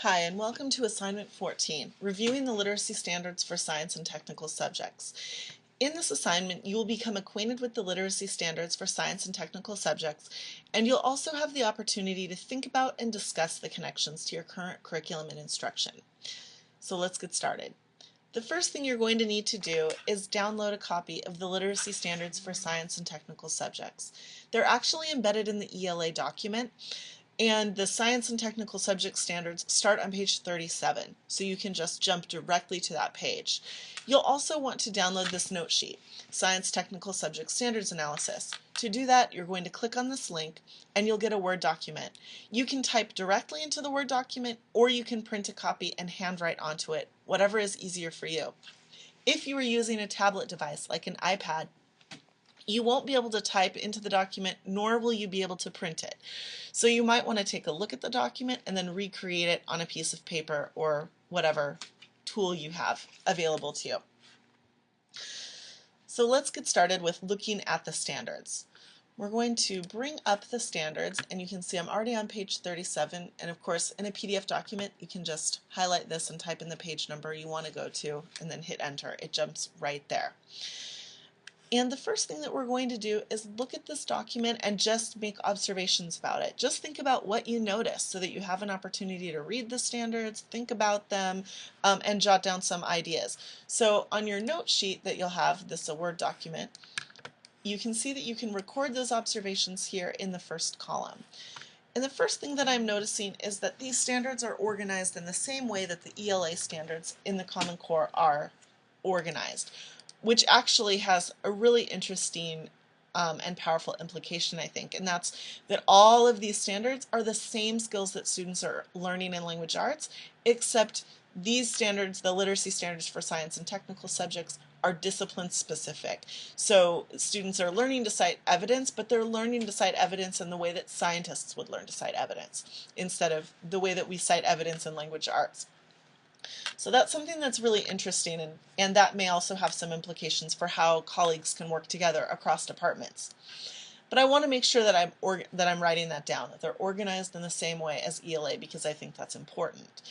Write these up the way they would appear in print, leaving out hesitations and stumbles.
Hi, and welcome to Assignment 14, Reviewing the Literacy Standards for Science and Technical Subjects. In this assignment, you will become acquainted with the literacy standards for science and technical subjects, and you'll also have the opportunity to think about and discuss the connections to your current curriculum and instruction. So let's get started. The first thing you're going to need to do is download a copy of the Literacy Standards for Science and Technical Subjects. They're actually embedded in the ELA document, and the Science and Technical Subject Standards start on page 37, so you can just jump directly to that page. You'll also want to download this note sheet, Science Technical Subject Standards Analysis. To do that, you're going to click on this link and you'll get a Word document. You can type directly into the Word document, or you can print a copy and handwrite onto it, whatever is easier for you. If you are using a tablet device like an iPad, you won't be able to type into the document, nor will you be able to print it. So you might want to take a look at the document and then recreate it on a piece of paper or whatever tool you have available to you. So let's get started with looking at the standards. We're going to bring up the standards, and you can see I'm already on page 37, and of course in a PDF document you can just highlight this and type in the page number you want to go to and then hit enter. It jumps right there. And the first thing that we're going to do is look at this document and just make observations about it. Just think about what you notice so that you have an opportunity to read the standards, think about them, and jot down some ideas. So on your note sheet that you'll have, this is a Word document, you can see that you can record those observations here in the first column. And the first thing that I'm noticing is that these standards are organized in the same way that the ELA standards in the Common Core are organized, which actually has a really interesting and powerful implication, I think, and that's that all of these standards are the same skills that students are learning in language arts, except these standards, the literacy standards for science and technical subjects, are discipline specific. So students are learning to cite evidence, but they're learning to cite evidence in the way that scientists would learn to cite evidence, instead of the way that we cite evidence in language arts. So that's something that's really interesting, and that may also have some implications for how colleagues can work together across departments. But I want to make sure that I'm writing that down, that they're organized in the same way as ELA, because I think that's important.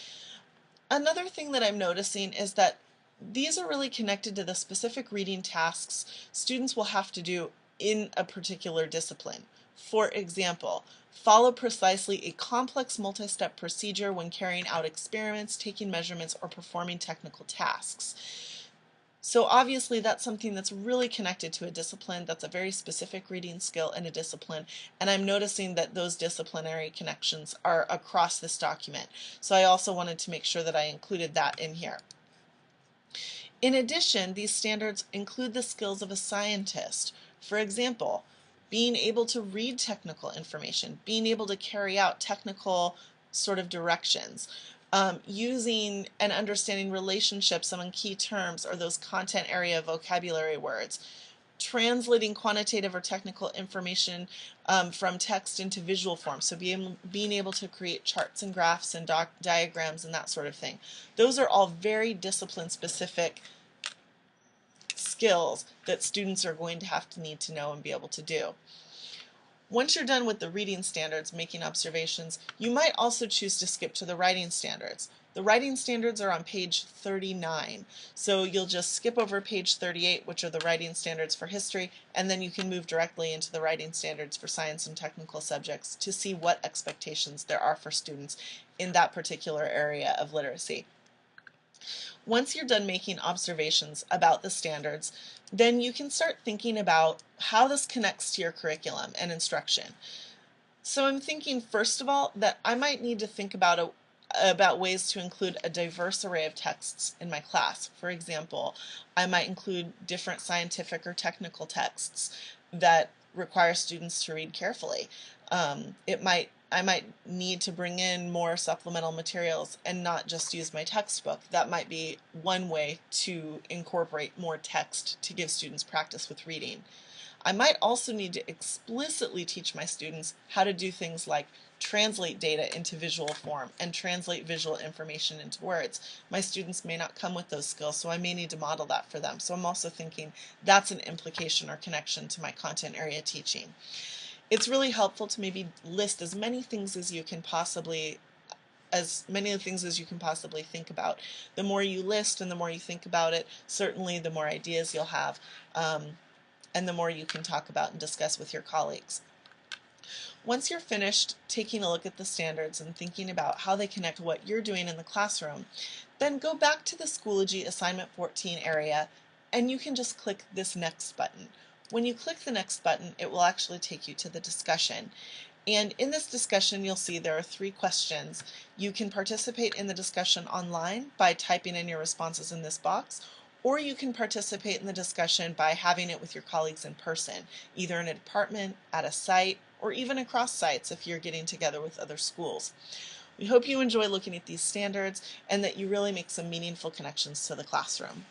Another thing that I'm noticing is that these are really connected to the specific reading tasks students will have to do in a particular discipline. For example, follow precisely a complex multi-step procedure when carrying out experiments, taking measurements, or performing technical tasks. So obviously that's something that's really connected to a discipline. That's a very specific reading skill in a discipline, and I'm noticing that those disciplinary connections are across this document. So I also wanted to make sure that I included that in here. In addition, these standards include the skills of a scientist. For example, being able to read technical information, being able to carry out technical sort of directions, using and understanding relationships among key terms or those content area vocabulary words, translating quantitative or technical information from text into visual form, so being able to create charts and graphs and diagrams and that sort of thing. Those are all very discipline-specific skills that students are going to have to need to know and be able to do. Once you're done with the reading standards, making observations, you might also choose to skip to the writing standards. The writing standards are on page 39, so you'll just skip over page 38, which are the writing standards for history, and then you can move directly into the writing standards for science and technical subjects to see what expectations there are for students in that particular area of literacy. Once you're done making observations about the standards, then you can start thinking about how this connects to your curriculum and instruction. So I'm thinking, first of all, that I might need to think about ways to include a diverse array of texts in my class. For example, I might include different scientific or technical texts that require students to read carefully. I might need to bring in more supplemental materials and not just use my textbook. That might be one way to incorporate more text to give students practice with reading. I might also need to explicitly teach my students how to do things like translate data into visual form and translate visual information into words. My students may not come with those skills, so I may need to model that for them. So I'm also thinking that's an implication or connection to my content area teaching. It's really helpful to maybe list as many things as you can possibly as many of the things as you can possibly think about. The more you list and the more you think about it, certainly the more ideas you'll have, and the more you can talk about and discuss with your colleagues. Once you're finished taking a look at the standards and thinking about how they connect to what you're doing in the classroom, then go back to the Schoology Assignment 14 area and you can just click this Next button. When you click the Next button, it will actually take you to the discussion. And in this discussion, you'll see there are 3 questions. You can participate in the discussion online by typing in your responses in this box, or you can participate in the discussion by having it with your colleagues in person, either in a department, at a site, or even across sites if you're getting together with other schools. We hope you enjoy looking at these standards and that you really make some meaningful connections to the classroom.